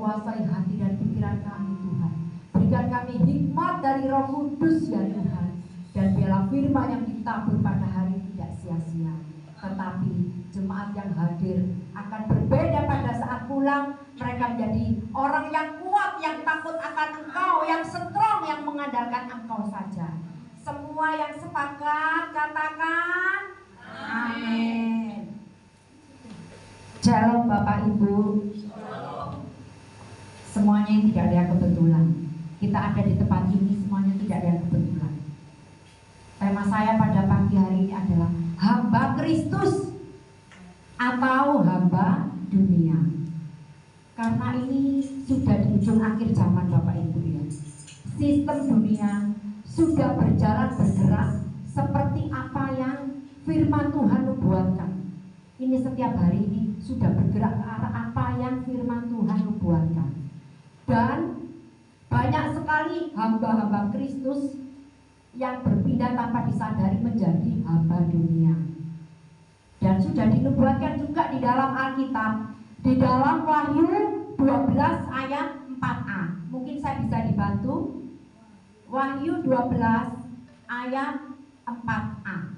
kuasai hati dan pikiran kami Tuhan. Berikan kami hikmat dari Roh Kudus ya Tuhan. Dan biarlah firman yang ditabur pada hari ini tidak sia-sia. Tetapi jemaat yang hadir akan berbeda pada saat pulang. Mereka menjadi orang yang kuat, yang takut akan Engkau, yang strong, yang mengandalkan Engkau saja. Semua yang sepakat katakan amin. Shalom Bapak Ibu. Semuanya yang tidak ada yang kebetulan. Kita ada di tempat ini semuanya tidak ada yang kebetulan. Tema saya pada pagi hari ini adalah hamba Kristus atau hamba dunia. Karena ini sudah di ujung akhir zaman Bapak Ibu ya. Sistem dunia sudah berjalan bergerak seperti apa yang firman Tuhan nubuatkan. Ini setiap hari ini sudah bergerak ke arah apa yang firman Tuhan nubuatkan. Dan banyak sekali hamba-hamba Kristus yang berpindah tanpa disadari menjadi hamba dunia. Dan sudah dinubuatkan juga di dalam Alkitab, di dalam Wahyu 12 ayat 4a. Mungkin saya bisa dibantu. Wahyu 12 ayat 4a.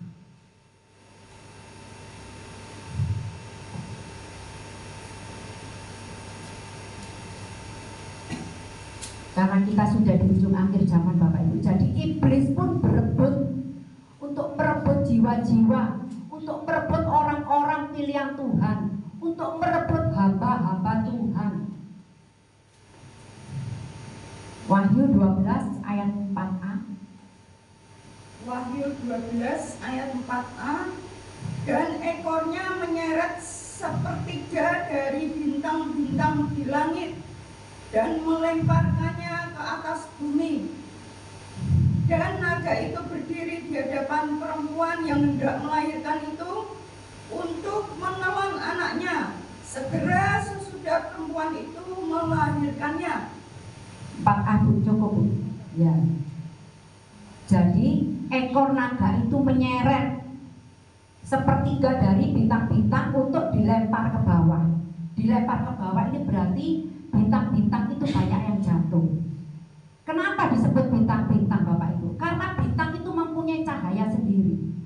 Karena kita sudah di ujung akhir zaman Bapak Ibu. Jadi iblis pun berebut untuk merebut jiwa-jiwa, untuk merebut orang-orang pilihan Tuhan, untuk merebut hamba-hamba Tuhan. Wahyu 12 ayat 4a. Wahyu 12 ayat 4a. Dan ekornya menyeret sepertiga dari bintang-bintang di langit dan melemparkannya ke atas bumi. Dan naga itu berdiri di hadapan perempuan yang hendak melahirkan itu untuk menelan anaknya. Segera sesudah perempuan itu melahirkannya. 4a cukup Bu. Ya. Jadi ekor naga itu menyeret sepertiga dari bintang-bintang untuk dilempar ke bawah. Dilempar ke bawah ini berarti bintang-bintang itu banyak yang jatuh. Kenapa disebut bintang-bintang Bapak Ibu? Karena bintang itu mempunyai cahaya sendiri.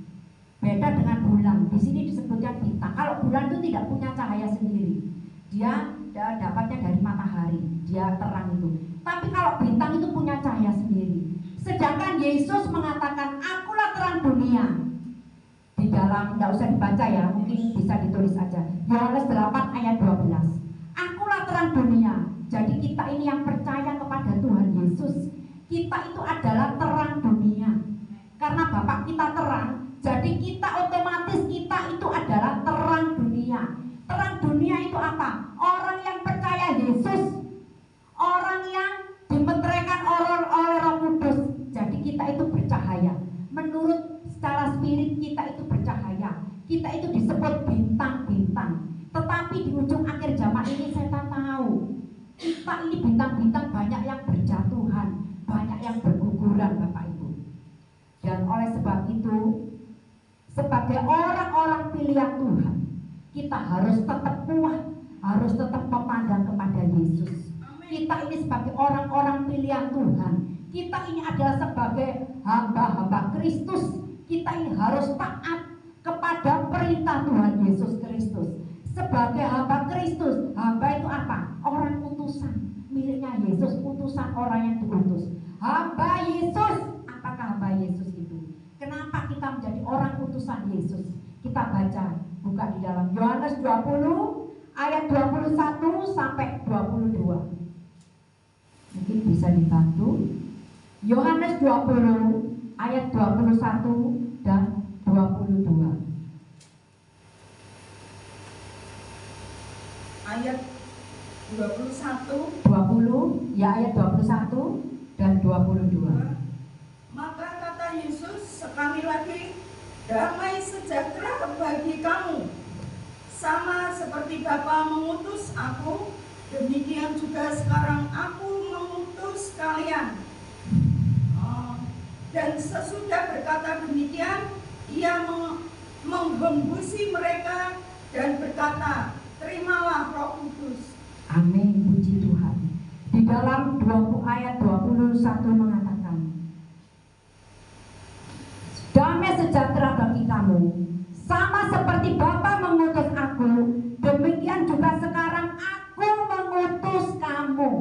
Beda dengan bulan. Di sini disebutkan bintang. Kalau bulan itu tidak punya cahaya sendiri. Dia dapatnya dari matahari. Dia terang itu. Tapi kalau bintang itu punya cahaya sendiri. Sedangkan Yesus mengatakan, akulah terang dunia. Di dalam, tidak usah dibaca ya, mungkin bisa ditulis aja. Yohanes 8 ayat 12. Akulah terang dunia. Jadi kita ini yang percaya kepada Tuhan Yesus, kita itu adalah terang dunia. Karena Bapak kita terang, jadi kita otomatis kita itu adalah terang dunia. Terang dunia itu apa? Orang yang percaya Yesus, orang yang dimeteraikan oleh Roh Kudus. Jadi kita itu bercahaya. Menurut secara spirit kita itu bercahaya. Kita itu disebut bintang-bintang. Tetapi di ujung akhir zaman ini setan tahu kita ini bintang-bintang banyak yang berjatuhan, banyak yang berguguran Bapak Ibu. Dan oleh sebab itu, sebagai orang-orang pilihan Tuhan, kita harus tetap kuat, harus tetap memandang kepada Yesus. Kita ini sebagai orang-orang pilihan Tuhan, kita ini adalah sebagai hamba-hamba Kristus. Kita ini harus taat kepada perintah Tuhan Yesus Kristus. Sebagai hamba Kristus, hamba itu apa? Orang utusan, miliknya Yesus, utusan orang yang diutus. Hamba Yesus, apakah hamba Yesus itu? Kenapa kita menjadi orang utusan Yesus? Kita baca, buka di dalam Yohanes 20 ayat 21 sampai 22. Mungkin bisa dibantu. Yohanes 20 ayat 21 dan 22. Ayat 20 ya, ayat 21 dan 22. Maka kata Yesus sekali lagi, damai sejahtera bagi kamu. Sama seperti Bapa mengutus aku, demikian juga sekarang aku mengutus kalian. Dan sesudah berkata demikian, ia menghembusi mereka dan berkata, terimalah Roh Kudus. Amin, puji Tuhan. Tuhan. Di dalam 20 ayat 21 mengatakan, damai sejahtera bagi kamu, sama seperti Bapa mengutus aku, demikian juga sekarang aku mengutus kamu.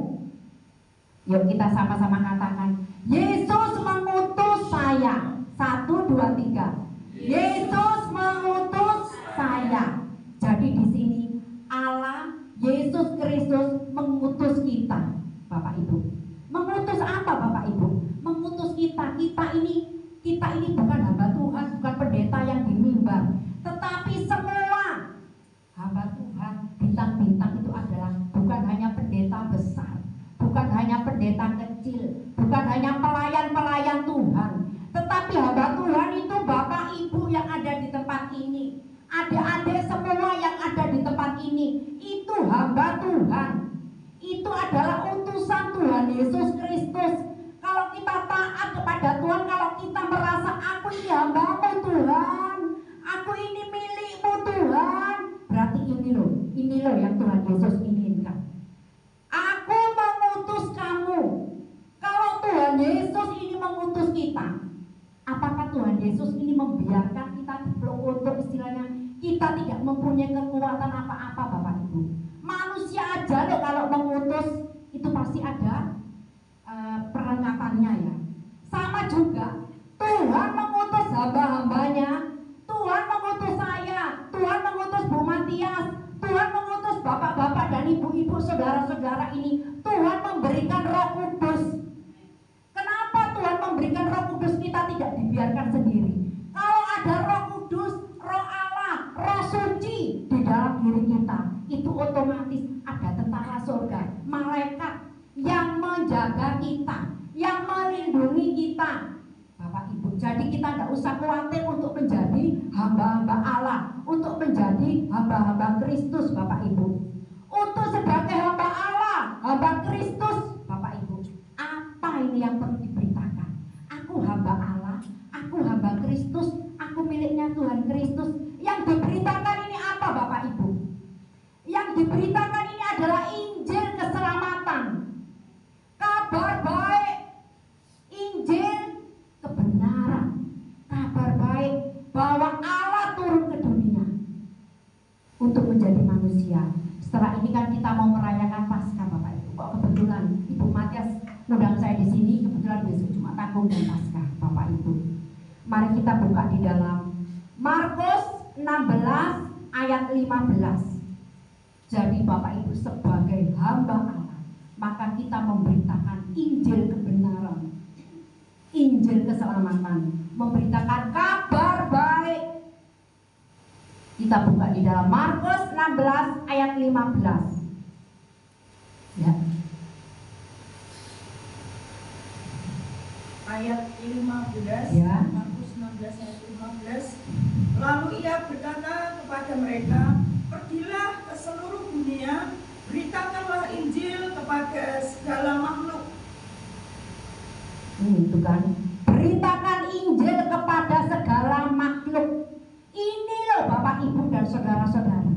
Yuk kita sama-sama katakan, Yesus mengutus saya. 1, 2, 3. Yesus mengutus saya. Jadi di sini Allah Yesus Kristus mengutus kita, Bapak Ibu. Mengutus apa, Bapak Ibu? Mengutus kita. Kita ini bukan hamba Tuhan, bukan pendeta yang di mimbar, tetapi semua hamba Tuhan, bintang-bintang itu adalah bukan hanya pendeta besar, bukan hanya pendeta kecil, bukan hanya pelayan-pelayan Tuhan, tetapi hamba Tuhan itu Bapak Ibu yang ada di tempat ini, adik-adik semua yang ada di tempat ini, itu hamba Tuhan. Itu adalah utusan Tuhan Yesus Kristus. Kalau kita taat kepada Tuhan, kalau kita merasa aku ini hamba-Mu Tuhan, aku ini milik-Mu Tuhan, berarti ini loh yang Tuhan Yesus inginkan. Aku mengutus kamu. Kalau Tuhan Yesus ini mengutus kita, apakah Tuhan Yesus ini membiarkan kita dipeluk untuk istilahnya kita tidak mempunyai kekuatan apa-apa, Bapak Ibu? Manusia aja loh kalau mengutus itu pasti ada perlengkapannya ya. Sama juga Tuhan mengutus hamba-hambanya, Tuhan mengutus saya, Tuhan mengutus Bu Matias, Tuhan mengutus bapak-bapak dan ibu-ibu, saudara-saudara ini. Tuhan memberikan Roh Kudus. Kenapa Tuhan memberikan Roh Kudus? Kita tidak dibiarkan sendiri. Kalau ada Roh Kudus, Roh Allah, Roh Suci di dalam diri kita, itu otomatis ada tentara surga, malaikat yang menjaga kita, yang melindungi kita, Bapak Ibu. Jadi kita tidak usah khawatir untuk menjadi hamba-hamba Allah, untuk menjadi hamba-hamba Kristus, Bapak Ibu. Untuk sebagai hamba Allah, hamba Kristus, Bapak Ibu, apa ini yang perlu diberitakan? Aku hamba Allah, aku hamba Kristus, aku miliknya Tuhan Kristus. Yang diberitakan ini apa, Bapak Ibu? Yang diberitakan ini adalah Injil keselamatan, kabar baik, Injil kebenaran, kabar baik bahwa Allah turun ke dunia untuk menjadi manusia. Setelah ini kan kita mau merayakan Paskah, Bapak Ibu. Kok kebetulan Ibu Matias undang saya di sini, kebetulan besok Jumat Agung dan Paskah, Bapak Ibu. Mari kita buka di dalam Markus 16 ayat 15. Jadi Bapak Ibu sebagai hamba Allah, maka kita memberitakan Injil kebenaran, Injil keselamatan, memberitakan kabar baik. Kita buka di dalam Markus 16 ayat 15. Ya. Ayat 15, Ya. Markus 16 ayat 15. Lalu ia berkata kepada mereka, pergilah ke seluruh dunia, beritakanlah Injil kepada segala makhluk. Itu kan, beritakan Injil kepada segala makhluk. Ini loh Bapak Ibu dan saudara-saudara,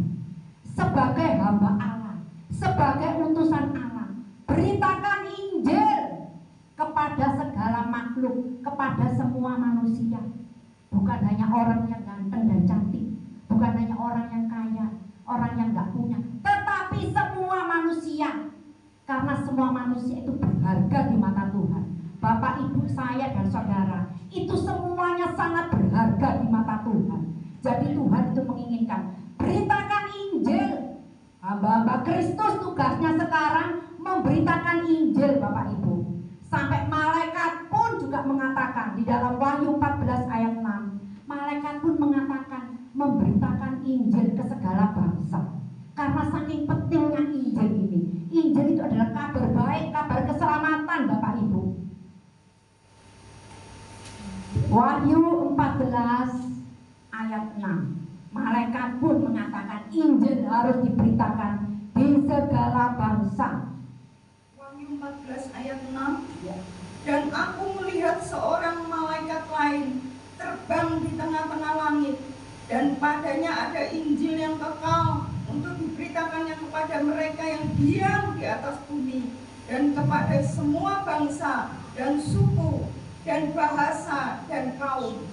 sebagai hamba Allah, sebagai utusan Allah, beritakan Injil kepada segala makhluk, kepada semua manusia. Bukan hanya orang yang ganteng dan cantik, bukan hanya orang yang kaya, orang yang gak punya, tetapi semua manusia. Karena semua manusia itu berharga di mata Tuhan. Bapak, Ibu, saya dan saudara, itu semuanya sangat berharga di mata Tuhan. Jadi Tuhan itu menginginkan, beritakan Injil. Hamba-hamba Kristus tugasnya sekarang memberitakan Injil, Bapak Ibu. Sampai malaikat pun juga mengatakan di dalam Wahyu 14 ayat 6, malaikat pun mengatakan memberitakan Injil ke segala bangsa. Karena saking pentingnya Injil ini. Injil itu adalah kabar baik, kabar keselamatan, Bapak Ibu. Wahyu 14 ayat 6, malaikat pun mengatakan Injil harus diberitakan di segala bangsa. Wahyu 14 ayat 6. Ya. Dan aku melihat seorang malaikat lain terbang di tengah-tengah langit, dan padanya ada Injil yang kekal untuk diberi diberitakannya kepada mereka yang diam di atas bumi, dan kepada semua bangsa dan suku dan bahasa dan kaum.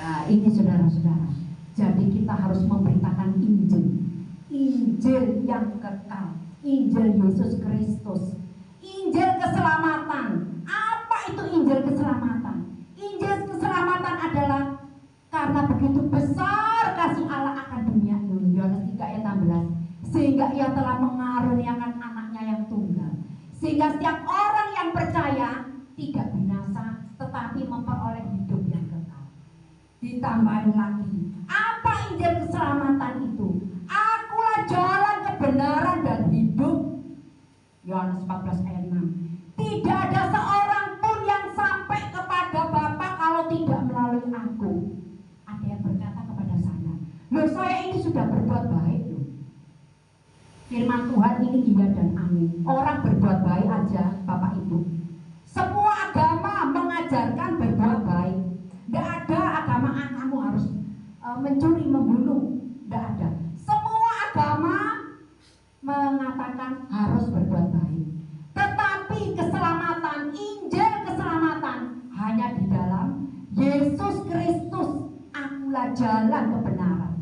Nah, ini saudara-saudara. Jadi kita harus memberitakan Injil. Injil yang kekal, Injil Yesus Kristus, Injil keselamatan. Apa itu Injil keselamatan? Injil keselamatan adalah karena begitu besar kasih Allah akan dunia ini, Yohanes 3 ayat 16, sehingga ia telah mengaruniakan anaknya yang tunggal, sehingga setiap orang yang percaya tidak binasa tetapi memperoleh hidup yang kekal. Ditambahin lagi, apa Injil keselamatan itu? Akulah jalan, kebenaran dan hidup, Yohanes 14 ayat 6. Tidak ada seorang pun yang sampai kepada Bapa kalau tidak melalui aku. Ada yang berkata kepada saya, loh, saya ini sudah berbuat baik loh. Firman Tuhan ini iya dan amin. Orang berbuat baik aja, Bapak Ibu. Semua agama mengajarkan berbuat baik. Tidak ada agama kamu harus mencuri, membunuh. Tidak ada. Semua agama mengatakan harus berbuat baik. Tetapi keselamatan, Injil keselamatan hanya di dalam Yesus Kristus. Akulah jalan kebenaran.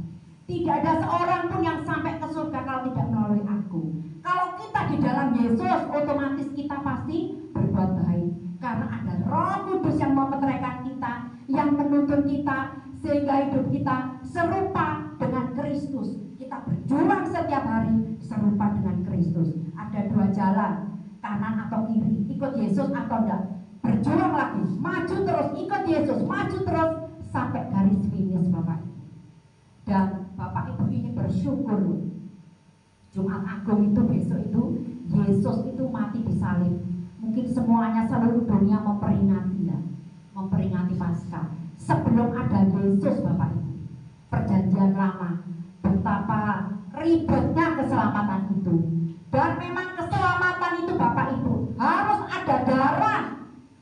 Tidak ada seorang pun yang sampai ke surga kalau tidak melalui aku. Kalau kita di dalam Yesus, otomatis kita pasti berbuat baik. Karena ada Roh Kudus yang memeteraikan kita, yang menuntun kita, sehingga hidup kita serupa dengan Kristus. Kita berjuang setiap hari serupa dengan Kristus. Ada dua jalan, kanan atau kiri, ikut Yesus atau enggak. Berjuang lagi, maju terus, ikut Yesus, maju terus sampai garis finish, Bapak. Dan Bapak Ibu ini bersyukur, Jumat Agung itu besok itu Yesus itu mati di salib. Mungkin semuanya seluruh dunia memperingati ya, memperingati Paskah. Sebelum ada Yesus, Bapak Ibu, perjanjian lama, betapa ribetnya keselamatan itu. Dan memang keselamatan itu, Bapak Ibu, harus ada darah,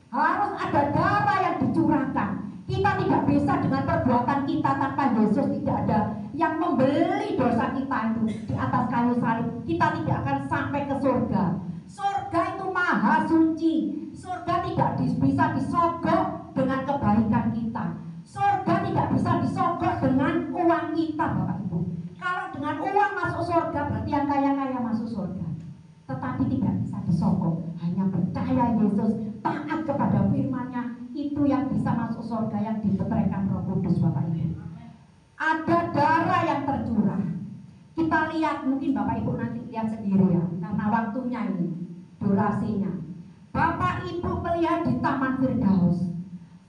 harus ada darah yang dicurahkan. Kita tidak bisa dengan perbuatan kita tanpa Yesus, tidak ada yang membeli dosa kita itu di atas kayu salib. Kita tidak akan sampai ke surga. Surga itu maha suci. Surga tidak bisa disogok dengan kebaikan kita. Surga tidak bisa disogok dengan uang kita, Bapak Ibu. Kalau dengan uang masuk surga, berarti yang kaya-kaya masuk surga. Tetapi tidak bisa disogok. Hanya percaya Yesus, taat kepada firman-Nya, itu yang bisa masuk surga, yang dipeteraikan Roh Kudus, Bapak Ibu. Ada darah yang tercurah. Kita lihat, mungkin Bapak Ibu nanti lihat sendiri ya, karena waktunya ini, durasinya. Bapak Ibu melihat di Taman Firdaus,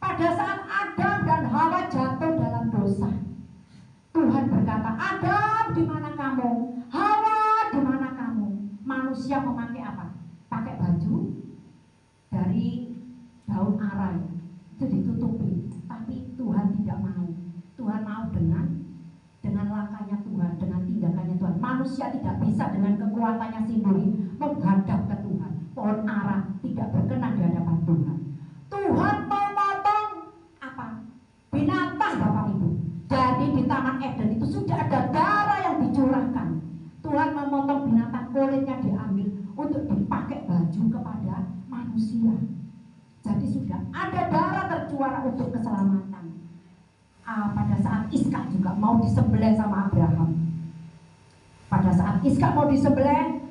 pada saat Adam dan Hawa jatuh dalam dosa, Tuhan berkata, Adam, di mana kamu? Hawa, di mana kamu? Manusia memakai apa? Pakai baju dari daun arai, itu ditutupi. Tapi Tuhan tidak mau. Tuhan mau dengan langkahnya Tuhan, dengan tindakannya Tuhan. Manusia tidak bisa dengan kekuatannya sendiri menghadap ke Tuhan. Pohon ara tidak berkenan di hadapan Tuhan. Tuhan memotong apa? Binatang, Bapak Ibu. Jadi di Taman Eden itu sudah ada darah yang dicurahkan. Tuhan memotong binatang, kulitnya diambil untuk dipakai baju kepada manusia. Jadi sudah ada darah tercurah untuk keselamatan. Pada saat Iskak juga mau disembelih sama Abraham. Pada saat Iskak mau disembelih,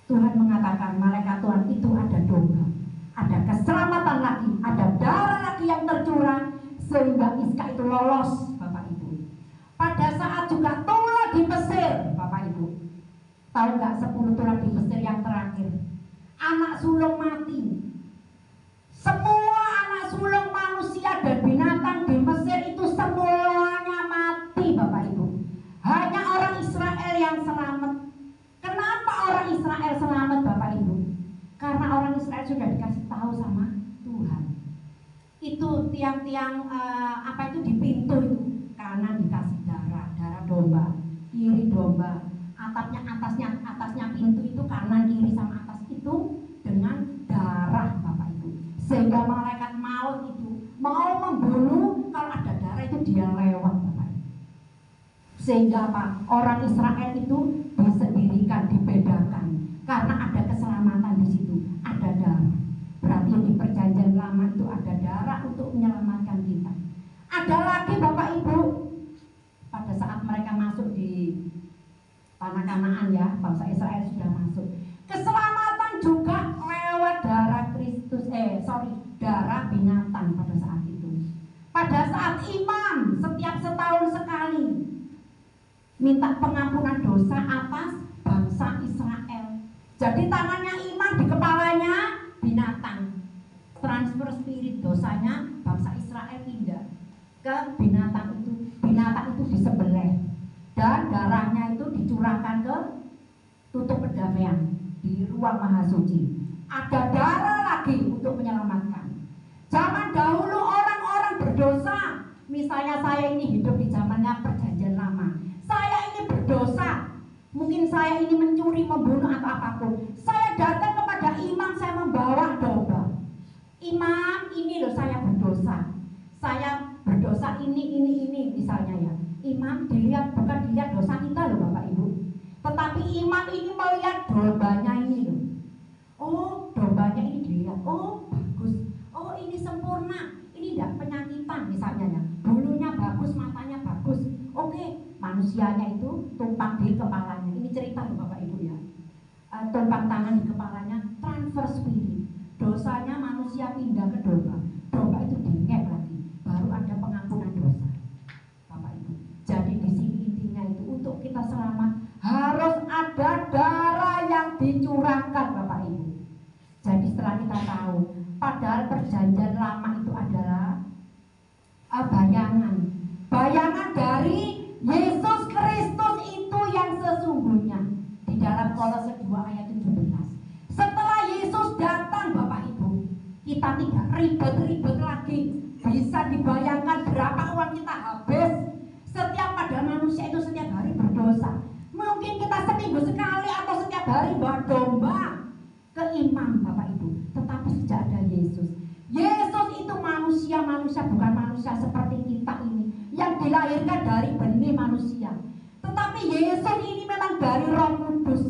Tuhan mengatakan, malaikat Tuhan, itu ada domba, ada keselamatan lagi, ada darah lagi yang tercurah, sehingga Iskak itu lolos, Bapak Ibu. Pada saat juga tulah di Mesir, Bapak Ibu, tahu nggak 10 tulah di Mesir yang terakhir, anak sulung mati. Semua anak sulung manusia dan binatang di Mesir itu semuanya mati, Bapak Ibu. Hanya orang Israel yang selamat. Kenapa orang Israel selamat, Bapak Ibu? Karena orang Israel sudah dikasih tahu sama Tuhan. Itu tiang-tiang apa itu di pintu itu, kanan dikasih darah domba, kiri domba, atasnya pintu itu kanan kiri sama atas itu dengan darah, Bapak Ibu. Sehingga malaikat maut itu mau membunuh, kalau ada darah itu dia lewat, Bapak Ibu. Sehingga apa? Orang Israel itu disendirikan, dibedakan karena ada keselamatan di situ, ada darah. Berarti di perjanjian lama itu ada darah untuk menyelamatkan kita. Ada lagi Bapak Ibu, pada saat mereka masuk di tanah Kanaan ya, bangsa Israel sudah masuk. Keselamatan juga lewat darah Kristus, darah binatang pada saat itu. Pada saat imam setiap setahun sekali minta pengampunan dosa atas bangsa Israel. Jadi tangannya imam, di kepalanya binatang. Transfer spirit dosanya bangsa Israel pindah ke binatang itu. Binatang itu disembelih dan darahnya itu dicurahkan ke tutup perdamaian di ruang maha suci. Ada darah lagi untuk menyelamatkan. Zaman dahulu orang-orang berdosa. Misalnya saya ini hidup di zamannya perjanjian lama. Saya ini berdosa. Mungkin saya ini mencuri, membunuh atau apapun. Saya datang kepada imam, saya membawa domba. Imam, ini loh saya berdosa. Saya berdosa ini misalnya ya. Imam dilihat, bukan dilihat dosa kita loh Bapak Ibu. Tetapi imam ini melihat dombanya ini loh. Oh, dombanya ini dilihat. Oh, bagus. Oh, ini sempurna. Ini tidak penyakitan misalnya ya. Bulunya bagus, matanya bagus. Oke, manusianya itu tumpang di kepalanya. Ini cerita loh Bapak Ibu ya. Tumpang tangan di kepalanya, transfer spirit. Dosanya manusia pindah ke domba. Domba itu dingek lagi. Baru ada pengampunan dosa. Bapak Ibu. Jadi di sini intinya itu untuk kita selamat harus ada darah yang dicurahkan Bapak Ibu. Jadi setelah kita tahu, padahal perjanjian lama itu adalah bayangan dari Yesus Kristus itu yang sesungguhnya. Di dalam Kolose 2 ayat 17. Setelah Yesus datang Bapak Ibu, kita tidak ribet-ribet lagi. Bisa dibayangkan berapa uang kita habis setiap pada manusia itu setiap hari berdosa. Mungkin kita seminggu sekali atau setiap hari bawa domba ke imam Bapak Ibu. Tetapi sejak ada Yesus itu manusia bukan manusia seperti kita ini yang dilahirkan dari benih manusia. Tetapi Yesus ini memang dari Roh Kudus.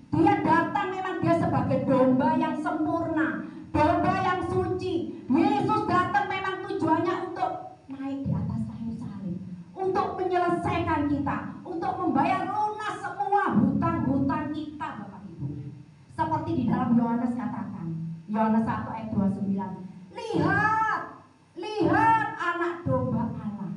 Dia datang memang dia sebagai domba yang sempurna, domba yang suci. Yesus datang memang tujuannya untuk naik di atas kayu salib, untuk menyelesaikan kita, untuk membayar lunas semua hutang-hutang kita Bapak Ibu. Seperti di dalam Yohanes katakan, Yohanes 1 ayat 29, lihat anak domba Allah.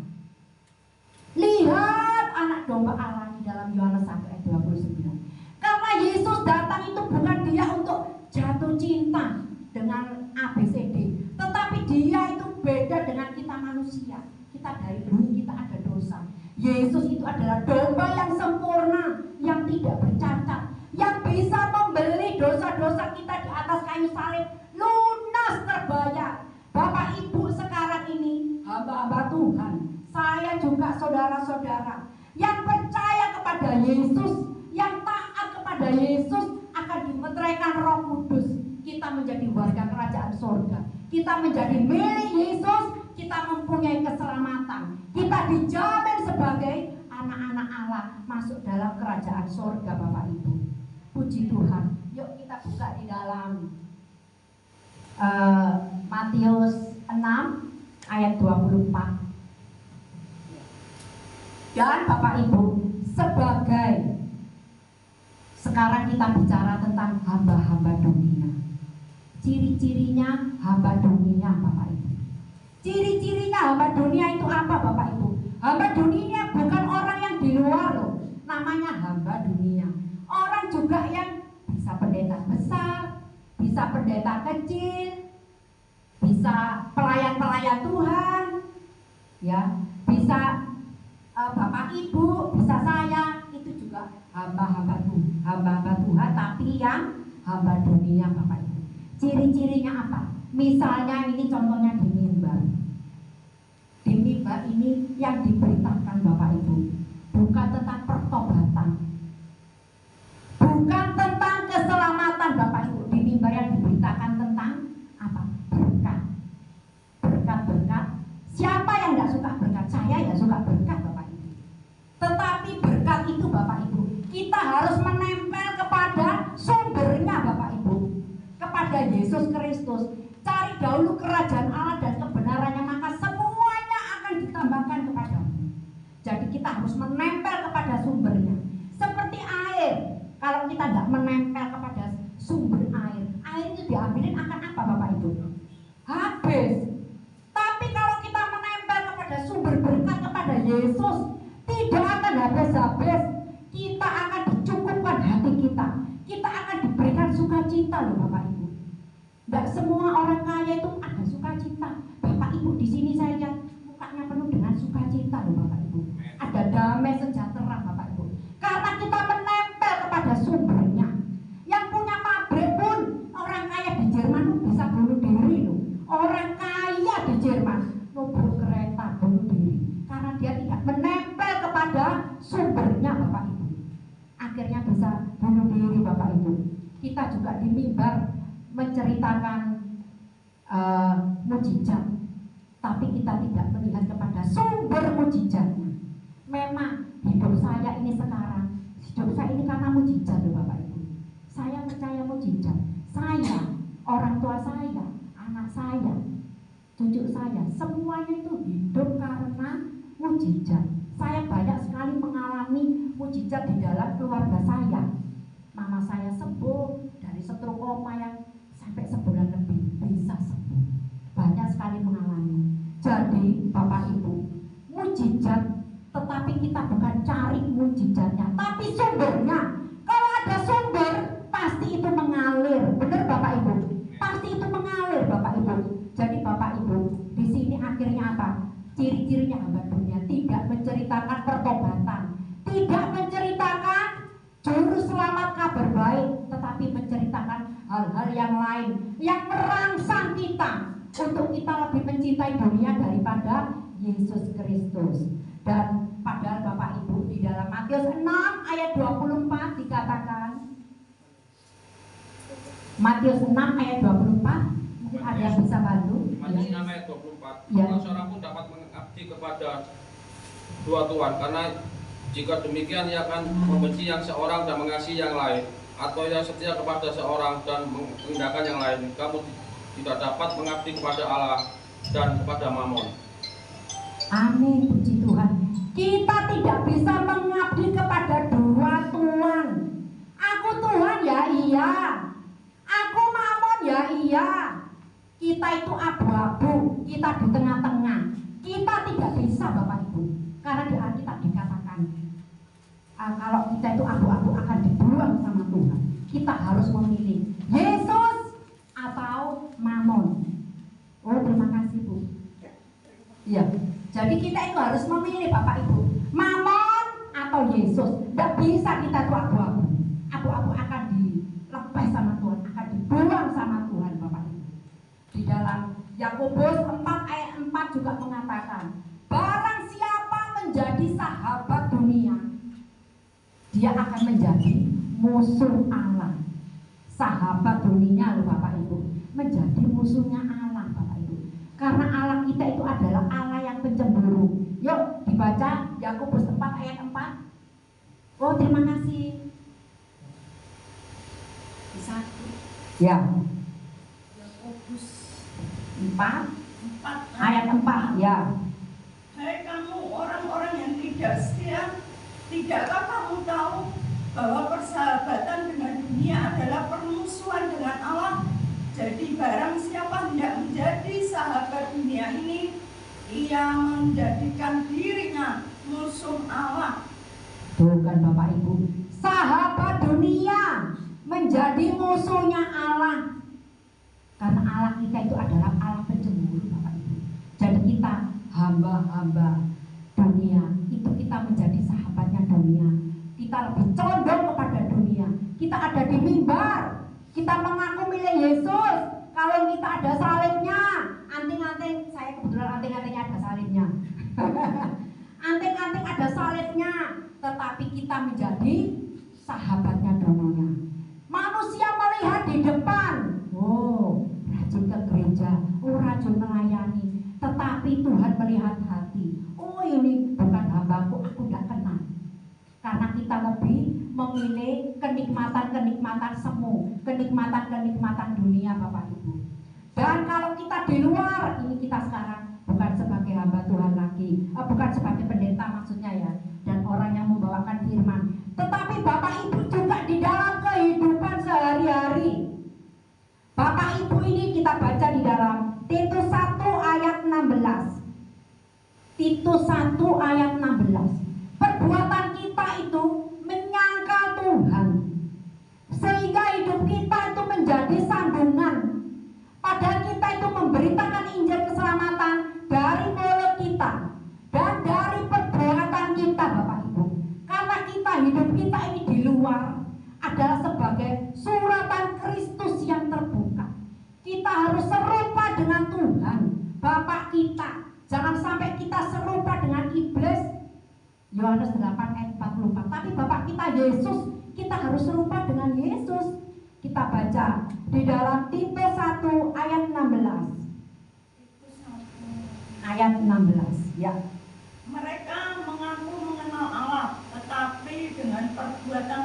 Lihat anak domba Allah di dalam Yohanes 1 ayat 29. Karena Yesus datang itu bukan dia untuk jatuh cinta dengan ABCD, tetapi dia itu beda dengan kita manusia. Kita dari dulu kita ada dosa. Yesus itu adalah domba yang sempurna, yang tidak bercacat, yang bisa membeli dosa-dosa kita di atas kayu salib, lunas terbayar. Bapak Ibu sekarang ini hamba-hamba Tuhan, saya juga saudara-saudara yang percaya kepada Yesus, yang taat kepada Yesus akan dimeteraikan Roh Kudus. Kita menjadi warga kerajaan surga, kita menjadi milik Yesus, kita mempunyai keselamatan, kita dijamin sebagai anak-anak Allah masuk dalam kerajaan surga Bapak Ibu. Puji Tuhan. Yuk kita buka di dalam Matius 6 ayat 24. Dan Bapak Ibu, sekarang kita bicara tentang hamba-hamba dunia. Ciri-cirinya hamba dunia Bapak Ibu. Ciri-cirinya hamba dunia itu apa Bapak Ibu? Hamba dunia bukan orang yang di luar loh, namanya hamba dunia. Orang juga yang bisa pendeta besar, bisa pendeta kecil, bisa pelayan-pelayan Tuhan, ya, bisa Bapak Ibu, bisa saya, itu juga hamba-hamba Tuhan, tapi yang hamba dunia Bapak Ibu. Ciri-cirinya apa? Misalnya ini contohnya di mimbar. Di mimbar ini yang diberitakan Bapak Ibu bukan tentang pertobatan, bukan tentang keselamatan Bapak Ibu. Di mimbar yang diberitakan tentang apa? Berkat. Berkat. Siapa yang tidak suka berkat? Saya ya suka berkat Bapak Ibu. Tetapi Yesus Kristus, cari dahulu kerajaan Allah dan kebenarannya, maka semuanya akan ditambahkan kepadamu. Jadi kita harus menempel kepada sumbernya. Seperti air, kalau kita tidak menempel kepada sumber air, air itu diambilin akan apa Bapak Ibu? Habis. Tapi kalau kita menempel kepada sumber berkat kepada Yesus, tidak akan habis-habis. Kita akan dicukupkan hati kita. Kita akan diberikan sukacita loh Bapak Ibu. Tidak semua orang kaya itu ada sukacita. Bapak Ibu di sini saya lihat mukanya penuh dengan sukacita loh Bapak Ibu. Ada damai sejahtera Bapak Ibu. Karena kita menempel kepada sumbernya. Yang punya pabrik pun orang kaya di Jerman pun bisa bunuh diri loh. Orang kaya di Jerman nobel kereta bunuh diri karena dia tidak menempel kepada sumbernya Bapak Ibu. Akhirnya bisa bunuh diri Bapak Ibu. Kita juga di mimbar menceritakan mujizat, tapi kita tidak melihat kepada sumber mujizatnya. Memang hidup saya ini sekarang, hidup saya ini karena mujizat loh Bapak Ibu. Saya percaya mujizat. Saya, orang tua saya, anak saya, cucu saya, semuanya itu hidup karena mujizat. Saya banyak sekali mengalami mujizat di dalam keluarga saya. Mama saya sembuh dari stroke koma yang sampai sebulan lebih bisa sembuh. Banyak sekali mengalami. Jadi Bapak Ibu, mujizat, tetapi kita bukan cari mujizatnya, tapi sumbernya. Kalau ada sumber, pasti itu mengalir. Benar Bapak Ibu? Pasti itu mengalir Bapak Ibu. Jadi Bapak Ibu, di sini akhirnya apa? Ciri-cirinya hamba dunia tidak menceritakan pertobatan, tidak menceritakan juru selamat kabar baik, tetapi menceritakan hal-hal yang lain yang merangsang kita untuk kita lebih mencintai dunia daripada Yesus Kristus. Dan padahal Bapak Ibu di dalam Matius 6 ayat 24 dikatakan, Matius 6 ayat 24, mungkin ada yang bisa bantu. Matius 6 ayat 24. Ya. Maka seorang pun dapat mengabdi kepada dua tuan, karena jika demikian ia akan membenci yang seorang dan mengasihi yang lain, atau yang setia kepada seorang dan meninggalkan yang lain. Kamu tidak dapat mengabdi kepada Allah dan kepada Mamon. Amin, puji Tuhan. Kita tidak bisa mengabdi kepada dua tuan. Aku Tuhan ya iya, aku Mamon ya iya. Kita itu abu-abu, kita di tengah-tengah. Kita tidak bisa Bapak Ibu, karena di Alkitab dikatakan kalau kita itu abu-abu akan dibuang sama Tuhan. Kita harus memilih Yesus atau Mamon. Oh terima kasih Bu. Iya. Jadi kita itu harus memilih Bapak Ibu, Mamon atau Yesus. Tidak bisa kita itu abu-abu. Abu-abu akan dilepas sama Tuhan, akan dibuang sama Tuhan Bapak Ibu. Di dalam Yakobus 4 ayat 4 juga mengatakan, barang siapa menjadi sahabat dunia, dia akan menjadi musuh Allah. Sahabat dunia loh Bapak Ibu, menjadi musuhnya Allah Bapak Ibu. Karena Allah kita itu adalah Allah yang pencemburu. Yuk dibaca Yakobus 4 ayat 4. Oh terima kasih. Bisa? Ya. Yakobus 4 ayat 4 ya. Hai kamu orang-orang yang tidak setia, tidakkah kamu tahu bahwa persahabatan dengan dunia adalah permusuhan dengan Allah? Jadi barang siapa tidak menjadi sahabat dunia ini, ia menjadikan dirinya musuh Allah. Tuh kan Bapak Ibu, sahabat dunia menjadi musuhnya Allah. Karena Allah kita itu adalah Allah pencemburu Bapak Ibu. Jadi kita hamba-hamba dunia, itu kita menjadi sahabatnya dunia. Kita lebih condong kepada dunia. Kita ada di mimbar, kita mengaku milik Yesus. Kalau kita ada salibnya, anting-anting, saya kebetulan anting-antingnya ada salibnya. Anting-anting ada salibnya, tetapi kita menjadi sahabatnya dunia. Manusia melihat di depan, oh rajin ke gereja, oh rajin melayani. Tetapi Tuhan melihat hati, oh ini bukan hambaku, aku tidak kenal. Karena kita lebih memilih kenikmatan-kenikmatan semu, kenikmatan-kenikmatan dunia Bapak Ibu. Dan kalau kita di luar, ini kita sekarang bukan sebagai hamba Tuhan lagi, bukan sebagai pendeta maksudnya ya, dan orang yang membawakan firman, tetapi Bapak Ibu juga di dalam kehidupan sehari-hari. Bapak Ibu ini kita baca di dalam Titus 1 ayat 16. Titus 1 ayat 16. Perbuatan kita itu menyangkal Tuhan, sehingga hidup kita itu menjadi sandungan. Padahal kita itu memberitakan Injil keselamatan dari mulut kita dan dari perbuatan kita Bapak Ibu. Karena kita hidup kita ini di luar adalah sebagai suratan Kristus yang terbuka. Kita harus serupa dengan Tuhan Bapak kita. Jangan sampai kita serupa dengan iblis. Yohanes 8 ayat 44. Tapi Bapak kita Yesus, kita harus serupa dengan Yesus. Kita baca di dalam Titus 1 ayat 16. Ayat 16 ya. Mereka mengaku mengenal Allah, tetapi dengan perbuatan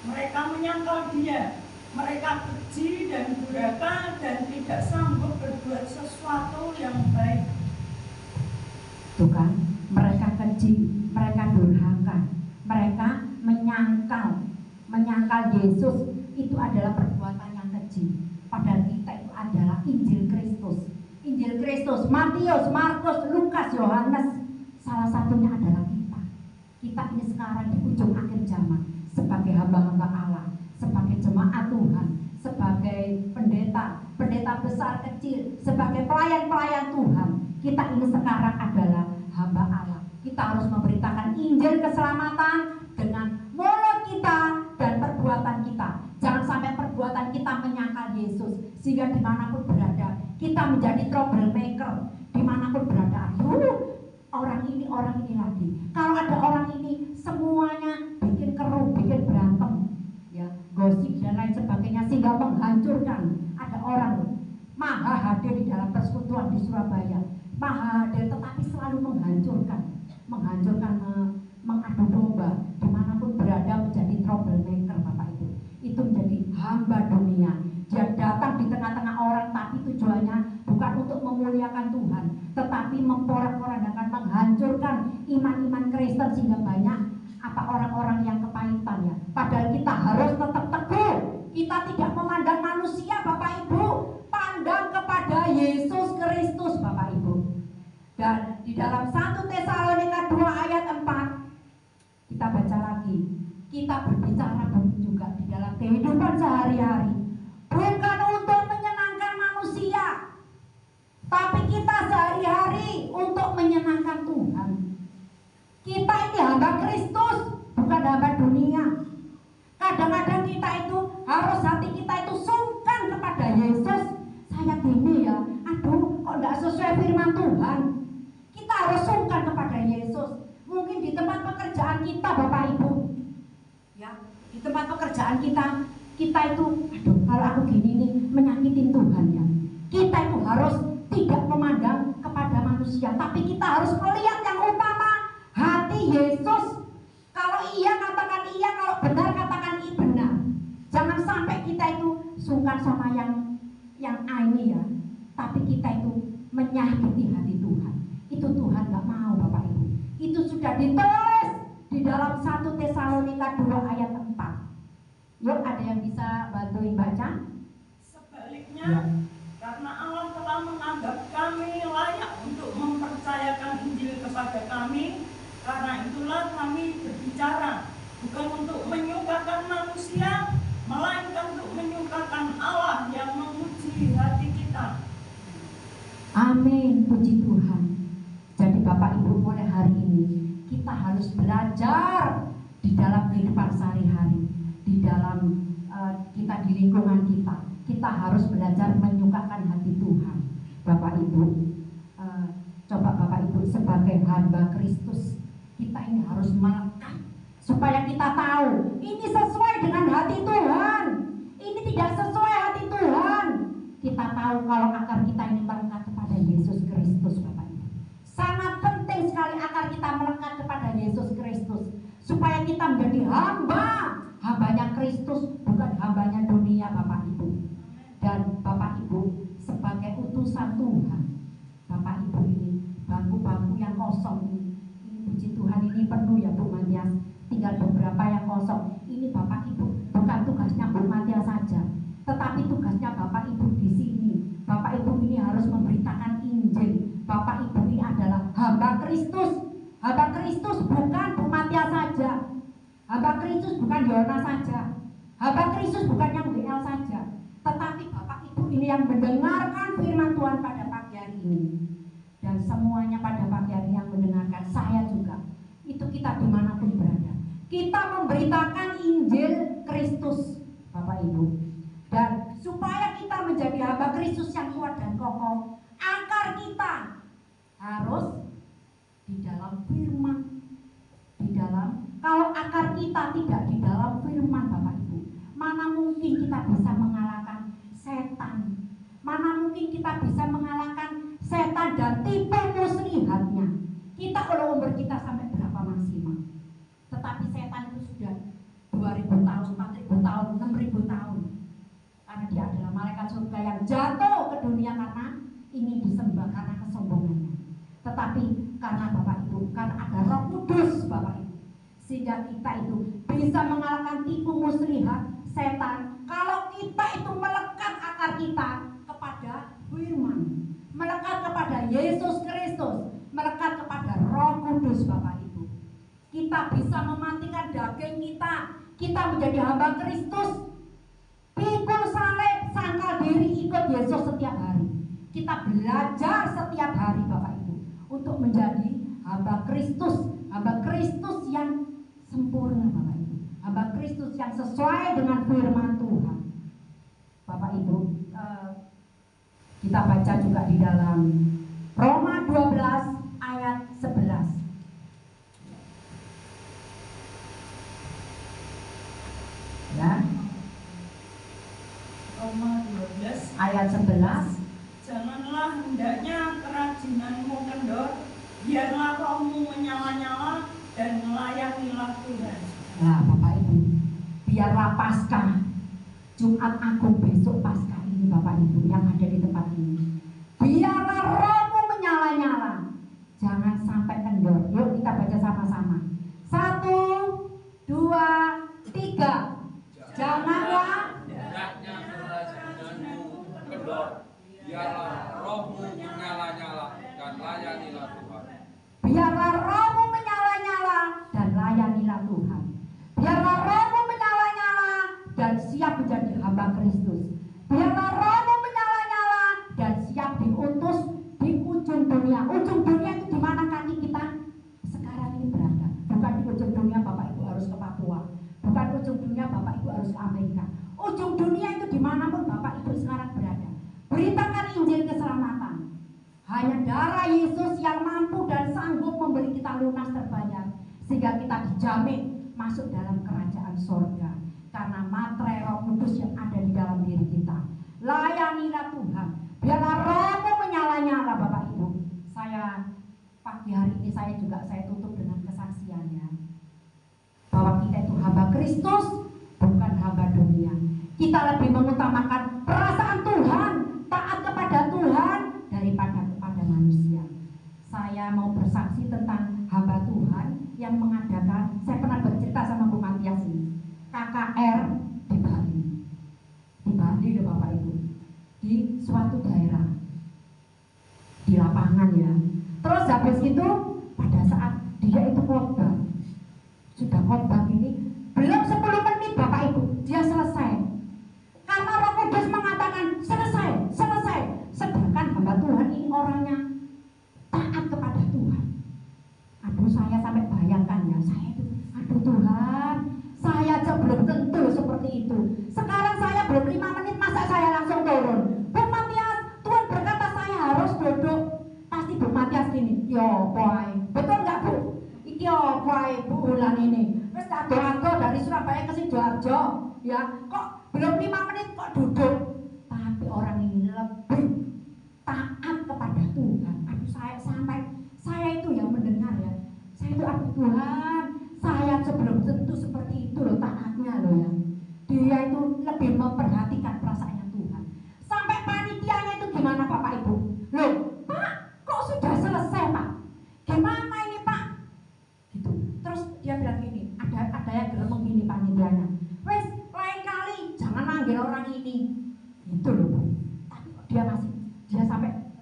mereka menyangkal Dia. Mereka keji dan durhaka dan tidak sanggup berbuat sesuatu yang baik. Tuh kan, mereka keji, mereka durhaka, mereka menyangkal Yesus. Itu adalah perbuatan yang keji. Padahal kita itu adalah Injil Kristus. Injil Kristus, Matius, Markus, Lukas, Yohanes. Salah satunya adalah kita. Kita ini sekarang di ujung akhir zaman sebagai hamba-hamba Allah, sebagai jemaat Tuhan, sebagai pendeta besar kecil, sebagai pelayan-pelayan Tuhan. Kita ini sekarang adalah hamba Allah. Kita harus memberitakan Injil keselamatan dengan mulut kita dan perbuatan kita. Jangan sampai perbuatan kita menyangkal Yesus, sehingga dimanapun berada kita menjadi troublemaker. Dimanapun berada, orang ini lagi. Kalau ada orang ini, semuanya bikin keruh, bikin berantem, ya, gosip dan lain sebagainya, sehingga menghancurkan. Ada orang maha hadir di dalam persekutuan di Surabaya, maha hadir tetapi selalu menghancurkan, mengadu domba. Dimanapun berada menjadi troublemaker Bapak Ibu. Itu menjadi hamba dunia. Dia datang di tengah-tengah orang, tapi tujuannya bukan untuk memuliakan Tuhan, tetapi memporak-porandakan, menghancurkan iman-iman Kristen, sehingga banyak orang-orang yang kepahitan ya. Padahal kita harus tetap teguh. Kita tidak memandang manusia Bapak Ibu, pandang kepada Yesus Kristus Bapak Ibu. Dan di dalam 1 Tesalonika 2 ayat 4 kita baca lagi. Kita berbicara juga di dalam kehidupan sehari-hari, bukan untuk menyenangkan manusia, tapi kita sehari-hari untuk menyenangkan Tuhan. Kita ini hamba Kristus, bukan hamba dunia. Kadang-kadang kita itu harus, hati kita itu sungkan kepada Yesus. Saya gini ya, aduh kok tidak sesuai firman Tuhan. Kita harus sungkan kepada Yesus. Mungkin di tempat pekerjaan kita Bapak Ibu, ya, di tempat pekerjaan kita itu, aduh kalau aku gini nih menyakitin Tuhan ya. Kita itu harus tidak memandang kepada manusia, tapi kita harus melihat yang utama, hati Yesus. Kalau iya katakan iya, kalau benar katakan benar. Jangan sampai kita itu sungkan sama yang ini ya, tapi kita itu menyakiti hati Tuhan. Itu Tuhan gak mau Bapak Ibu. Itu sudah ditulis di dalam 1 Tesalonika 2 ayat 4. Yuk, ada yang bisa bantuin baca? Sebaliknya, ya. Karena Allah telah menganggap kami layak untuk mempercayakan Injil kepada kami, karena itulah kami berbicara, bukan untuk menyukakan manusia, melainkan untuk menyukakan Allah yang menguji hati kita. Amin, puji Tuhan. Jadi Bapak Ibu, mulai hari ini kita harus belajar di dalam kehidupan sehari-hari, di dalam kita di lingkungan kita harus belajar menyukakan hati Tuhan. Bapak Ibu, coba Bapak Ibu sebagai hamba Kristus, kita ini harus melekat supaya kita tahu ini sesuai dengan hati Tuhan, ini tidak sesuai hati Tuhan. Kita tahu kalau akar kita ini melekat kepada Yesus Kristus Bapak Ibu. Sangat penting sekali akar kita melekat kepada Yesus Kristus. supaya kita menjadi hambanya Kristus, bukan hambanya dunia, Bapak Ibu. Dan Bapak Ibu sebagai utusan Tuhan, Bapak Ibu, ini bangku-bangku yang kosong ini puji Tuhan ini penuh ya Bu Matias, tinggal beberapa yang kosong. Ini Bapak Ibu bukan tugasnya Bu Matias saja, tetapi tugasnya Bapak Ibu di sini. Bapak Ibu ini harus memberitakan Injil. Bapak Ibu ini adalah hamba Kristus. Hamba Kristus bukan Bu Matias saja. Hamba Kristus bukan Yona saja. Hamba Kristus bukan yang WL saja. Tetapi Bapak Ibu ini yang mendengarkan firman Tuhan pada pagi hari ini. Dan semuanya pada pagi hari yang mendengarkan, saya juga. Itu kita dimanapun berada, kita memberitakan Injil Kristus, Bapak Ibu. Dan supaya kita menjadi hamba Kristus yang kuat dan kokoh, akar kita harus di dalam firman. Kalau akar kita tidak di dalam firman, Bapak Ibu, mana mungkin kita bisa mengalahkan setan? Mana mungkin kita bisa mengalahkan setan dan tipu muslihatnya? Kita kalau umur kita sampai berapa maksimal? Tetapi setan itu sudah 2000 tahun, 4000 tahun, 6000 tahun. Karena dia adalah malaikat surga yang jatuh ke dunia karena ingin disembah, karena kesombongannya. Tetapi karena Bapak Ibu, karena ada Roh Kudus, Bapak Ibu, sehingga kita itu bisa mengalahkan tipu muslihat setan. Kalau kita itu melekat akar kita kepada firman, melekat kepada Yesus Kristus, melekat kepada Roh Kudus, Bapak Ibu, kita bisa mematikan daging kita menjadi hamba Kristus. Pikul salib, sangkal diri, ikut Yesus setiap hari. Kita belajar setiap hari, Bapak Ibu, untuk menjadi hamba Kristus yang sempurna, Bapak Ibu, hamba Kristus yang sesuai dengan firman Tuhan. Bapak Ibu, kita baca juga di dalam Roma 12 ayat 11. Ya. Roma 12 Ayat 11. Janganlah hendaknya kerajinanmu kendor, biarlah rohmu menyala-nyala dan melayanilah Tuhan. Nah, Bapak Ibu, biarlah Paskah Jumat Agung besok, Paskah ini, Bapak Ibu yang ada di tempat ini, biarlah rohmu menyala-nyala, jangan sampai kendor. Yuk kita baca sama-sama. 1, 2, 3. Janganlah hendaknya kerajinanmu kendor, biarlah rohmu menyala-nyala dan layanilah Tuhan. Biarlah rohmu menyala-nyala dan layanilah Tuhan. Biarlah rohmu menyala-nyala dan siap menjadi hamba Kristus. Biarlah rohmu menyala-nyala dan siap diutus di ujung dunia. Ujung dunia itu di mana kaki kita sekarang ini berada. Bukan di ujung dunia Bapak Ibu harus ke Papua. Bukan ujung dunia Bapak Ibu harus ke Amerika. Ujung dunia itu dimanapun Bapak Ibu sekarang berada. Beritakan Injil keselamatan. Hanya darah Yesus yang mampu dan sanggup memberi kita lunas terbayar, sehingga kita dijamin masuk dalam kerajaan sorga karena materai Roh Kudus yang ada di dalam diri kita. Layanilah Tuhan. Biarlah rohmu menyala-nyala, Bapak Ibu. Saya pagi hari ini saya tutup dengan kesaksiannya bahwa kita itu hamba Kristus, bukan hamba dunia. Kita lebih mengutamakan perasaan Tuhan, taat kepada Tuhan daripada kepada manusia. Saya mau bersaksi tentang hamba Tuhan yang mengadakan, saya pernah bercerita sama Bu Matias ini, KKR di Bali. Di Bali loh Bapak Ibu, di suatu daerah, di lapangan ya. Terus habis itu pada saat dia itu khotbah, sudah khotbah ini belum 10 menit Bapak Ibu, dia selesai. Karena Roh Kudus mengatakan selesai. Sedangkan hamba Tuhan ini orangnya taat kepada Tuhan. Aduh, saya sampai bayangkan ya, saya itu, aduh Tuhan, saya aja belum tentu seperti itu. Sekarang saya belum 5 menit, masa saya langsung turun? Bu Matias, Tuhan berkata saya harus duduk. Pasti Bu Matias gini, yo boy, betul nggak Bu? Iki yo boy, Bu Ulan ini. Terus ado-ado dari Surabaya ke Sidoarjo, ya kok belum 5 menit kok duduk. Tapi orang ini lebih taat kepada Tuhan. Aduh, saya itu yang mendengar ya. Saya itu, aduh Tuhan, saya gitu loh Bu. Tapi dia sampai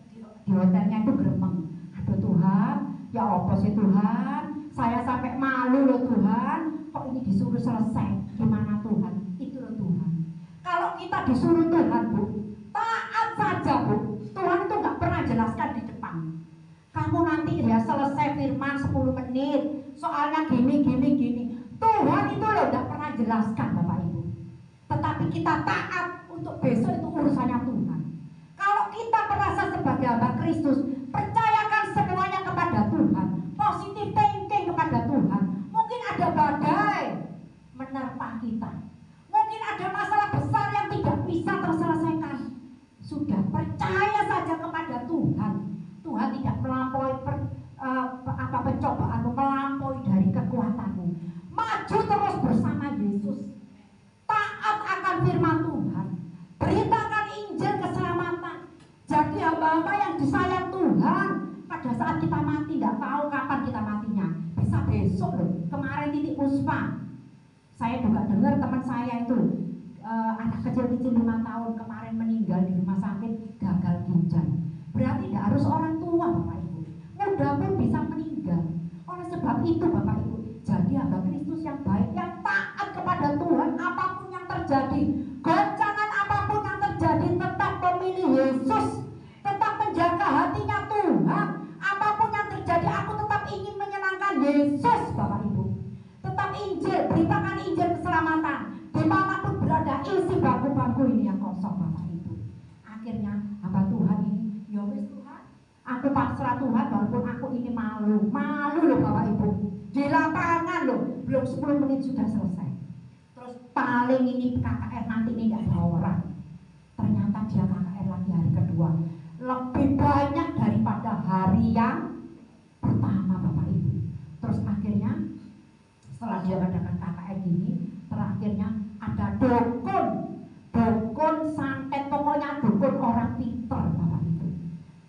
di hotelnya itu gremeng. Aduh Tuhan, ya apa sih Tuhan, saya sampai malu loh Tuhan, kok ini disuruh selesai, gimana Tuhan? Itu loh Tuhan. Kalau kita disuruh Tuhan Bu, taat saja Bu. Tuhan itu gak pernah jelaskan di depan, kamu nanti ya selesai firman 10 menit, soalnya gini. Tuhan itu loh gak pernah jelaskan Bapak Ibu. Tetapi kita taat untuk besok itu urusannya Tuhan. Kalau kita merasa sebagai hamba Kristus, percayakan semuanya kepada Tuhan, positive thinking kepada Tuhan. Mungkin ada badai menerpa kita, mungkin ada masalah besar yang tidak bisa terselesaikan. Sudah percaya saja kepada Tuhan. Tuhan tidak melampaui pencobaan, melampaui dari kekuatanmu. Maju terus bersama Yesus. Taat akan firman Tuhan. Beritakan Injil keselamatan. Jadi hamba-hamba yang disayang Tuhan. Pada saat kita mati, tidak tahu kapan kita matinya. Bisa besok loh. Kemarin Titik Puspa, saya juga dengar teman saya itu anak kecil-kecil 5 tahun kemarin meninggal di rumah sakit gagal ginjal. Berarti tidak harus orang tua Bapak Ibu, muda pun bisa meninggal. Oleh sebab itu Bapak Ibu, jadi hamba Kristus yang baik, yang taat kepada Tuhan apapun yang terjadi, goncangan apapun yang terjadi, tetap memilih Yesus, tetap menjaga hatinya Tuhan. Apapun yang terjadi, aku tetap ingin menyenangkan Yesus Bapak Ibu. Tetap Injil, beritakan Injil keselamatan. Dimanapun berada, isi bangku-bangku ini yang kosong Bapak Ibu. Akhirnya hamba Tuhan ini, ya wis Tuhan, aku pasrah Tuhan walaupun aku ini malu loh Bapak Ibu. Di lapangan loh, belum 10 menit sudah selesai. Terus paling ini KKR nanti ini gak ada orang. Ternyata dia KKR lagi hari kedua, lebih banyak daripada hari yang pertama Bapak Ibu. Terus akhirnya setelah dia mengadakan KKR gini, terakhirnya ada dukun santet, pokoknya dukun orang pinter Bapak Ibu.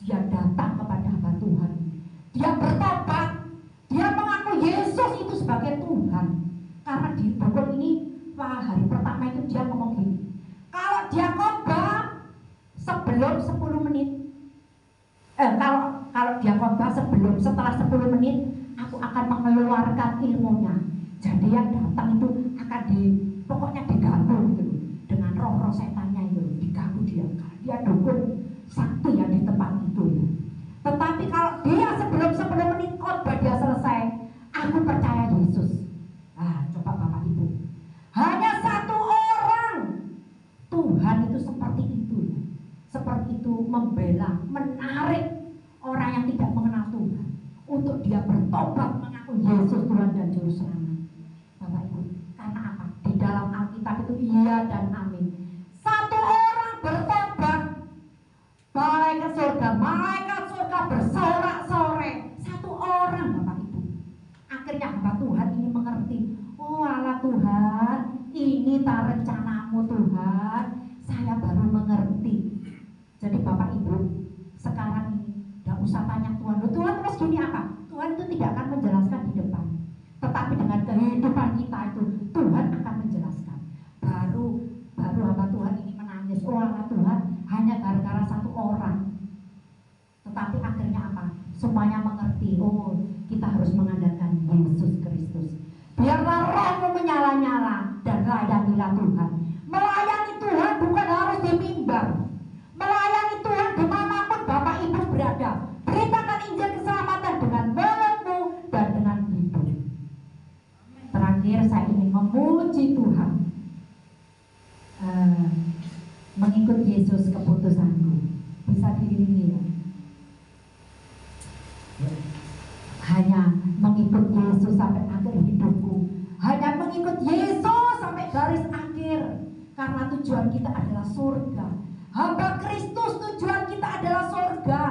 Dia datang kepada hamba Tuhan, dia bertobat, dia mengaku Yesus itu sebagai Tuhan. Karena di dukun ini hari pertama itu dia ngomong gini, kalau dia khotbah sebelum 10 menit, kalau dia khotbah setelah 10 menit, aku akan mengeluarkan ilmunya. Jadi yang datang itu akan pokoknya diganggu gitu, dengan roh-roh setannya itu diganggu dia. Dia dukun sakti ya di tempat itu ya. Tetapi kalau dia sebelum 10 menit khotbah dia selesai, aku percaya Yesus. Coba Bapak Ibu, hanya satu orang Tuhan itu seperti itu ya. Seperti itu membela, menarik orang yang tidak mengenal Tuhan untuk dia bertobat mengaku Yesus Tuhan dan Juru Selamat. Bapak Ibu, karena apa? Di dalam Alkitab itu iya dan amin. Satu orang bertobat, malaikat surga bersorak-sorai. Satu orang Bapak Ibu. Akhirnya hamba Tuhan ini mengerti, oh Allah Tuhan, ini tak rencanamu Tuhan. Saya baru mengerti. Jadi Bapak Ibu, sekarang ini gak usah tanya Tuhan, Tuhan terus gini apa? Tuhan itu tidak akan menjelaskan di depan. Tetapi dengan kehidupan kita itu Tuhan akan menjelaskan. Baru hamba Tuhan ini menangis, oh Allah Tuhan, hanya gara-gara satu orang. Tetapi akhirnya apa? Semuanya mengerti, oh kita harus mengandalkan Yesus Kristus. Biarlah rohmu menyala-nyala dan layanilah Tuhan. Melayani Tuhan bukan harus di mimbar. Melayani Tuhan dimanapun Bapak Ibu berada. Beritakan Injil keselamatan dengan mulutmu dan dengan hidup. Terakhir saya ingin memuji Tuhan, mengikut Yesus keputusanku. Bisa diiringi ya. Hanya mengikut Yesus sampai akhir hidupku. Hanya mengikut Yesus sampai garis akhir. Karena tujuan kita adalah surga. Hamba Kristus tujuan kita adalah surga.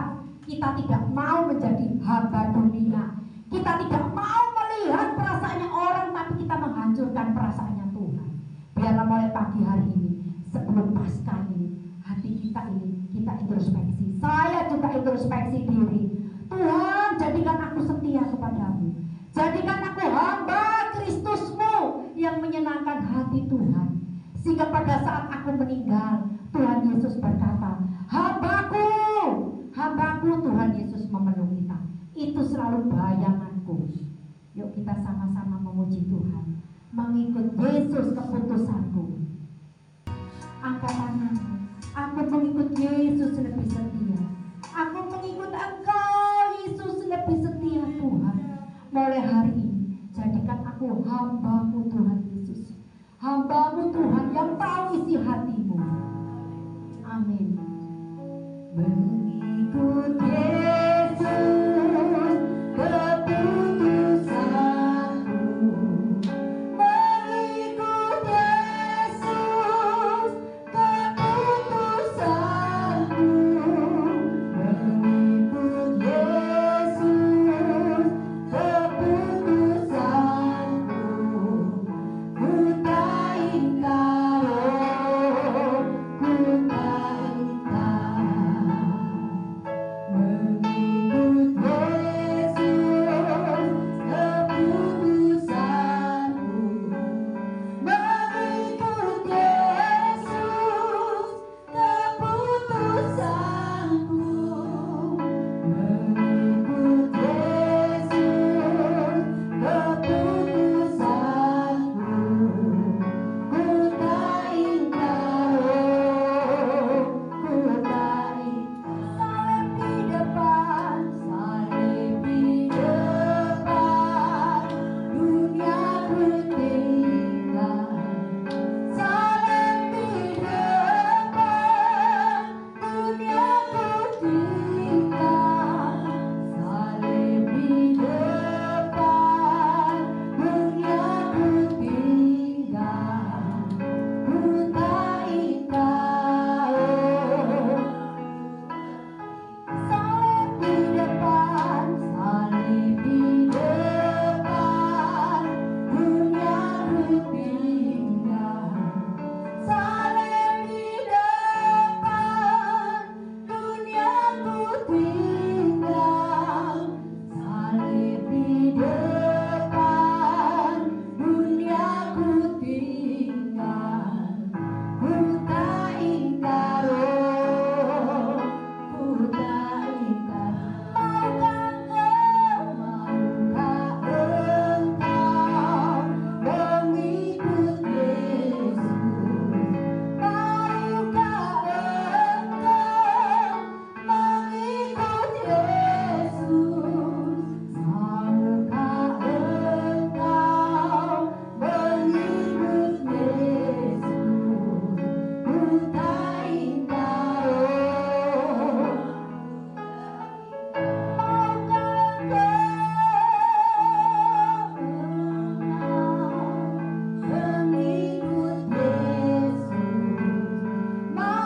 Kita tidak mau menjadi hamba dunia. Kita tidak mau melihat perasaannya orang, tapi kita menghancurkan perasaannya Tuhan. Biarlah mulai pagi hari ini, sebelum Paskah ini, hati kita ini, kita introspeksi. Saya juga introspeksi diri. Tuhan, jadikan aku setia kepadamu. Jadikan aku hamba Kristus-Mu yang menyenangkan hati Tuhan. Sehingga pada saat aku meninggal, Tuhan Yesus berkata, hambaku, hambaku, Tuhan Yesus memeluk kita. Itu selalu bayanganku. Yuk kita sama-sama memuji Tuhan, mengikut Yesus keputusanku. Angkat tanganmu. Aku mengikut Yesus lebih setia. Aku mengikut Engkau Yesus lebih setia Tuhan. Mulai hari ini jadikan aku hambamu Tuhan Yesus, hambamu Tuhan yang tahu isi hatimu. Amin. Mengikut Yesus keputusanku, mengikut Yesus keputusanku, mengikut Yesus keputusanku, ku tak ingkar, ku tak ingkar. Mengikut Yesus keputusanku, mengikut Yesus keputusanku, mengikut Yesus keputusanku, ku tak ingkar, ku tak ingkar. Salib di depan, dunia ku tinggal. Salib di depan, dunia ku tinggal. Salib di depan, dunia ku tinggal. Ku tak ingkar. Salib di depan, salib di depan, dunia ku tinggal. Salib di depan, dunia ku tinggal. Salib di depan, dunia ku tinggal. Ku tak ingkar, ku tak ingkar. Maukah engkau mengikut Yesus? Maukah engkau mengikut Yesus?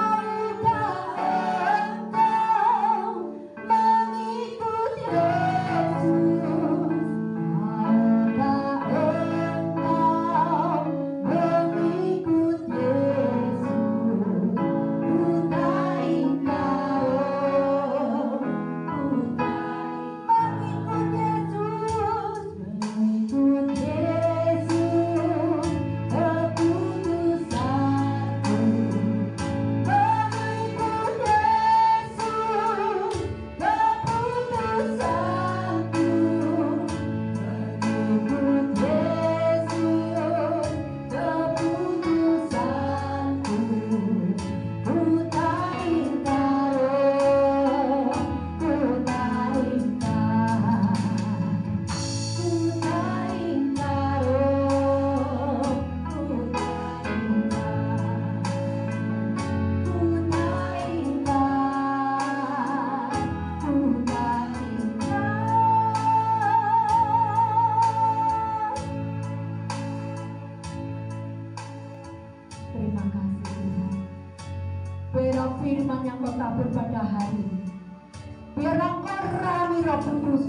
Maukah engkau mengikut Yesus? Ku tak ingkar. Terima kasih Tuhan. Biarlah firman yang kau tabur pada hari ini, biarlah kau rami Roh Kudus.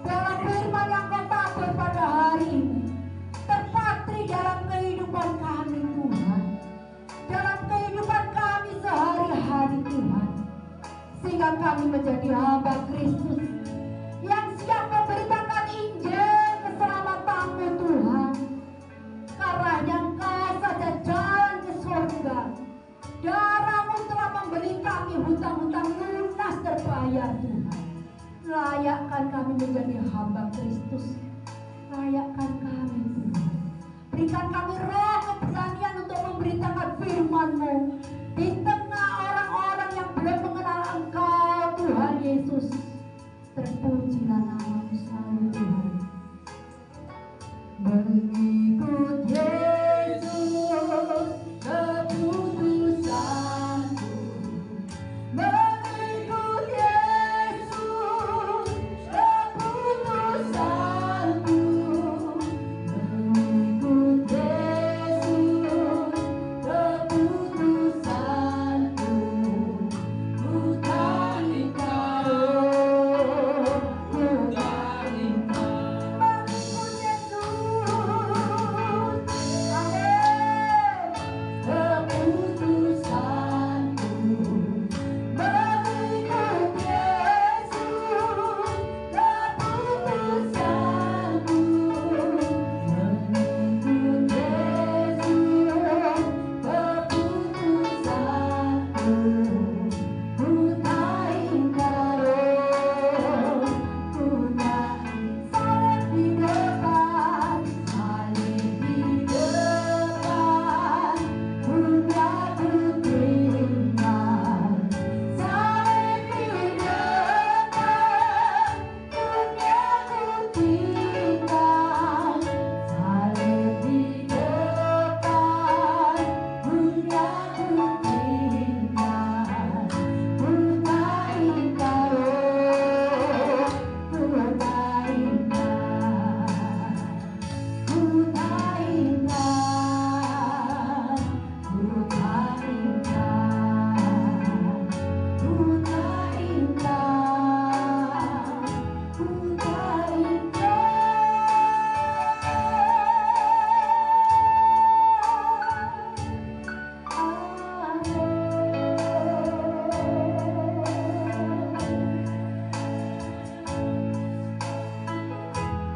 Biarlah firman yang kau tabur pada hari ini terpatri dalam kehidupan kami Tuhan, dalam kehidupan kami sehari-hari Tuhan, sehingga kami menjadi hamba Kristus yang siap memberitakan Injil keselamatanmu Tuhan. Karena yang kau saja jalan ke surga, darahmu kami hutang-hutang lunas terbayar Tuhan. Layakkan kami menjadi hamba Kristus. Layakkan kami Tuhan. Berikan kami roh keberanian untuk memberitakan firman-Mu di tengah orang-orang yang belum mengenal Engkau Tuhan Yesus. Terpujilah nama-Mu selalu Tuhan. Mengikut Yesus keputusanku, mengikut Yesus keputusanku, mengikut Yesus keputusanku, ku tak ingkar, ku tak ingkar. Mengikut Yesus, amin. Keputusanku, mengikut Yesus keputusanku, mengikut Yesus keputusanku.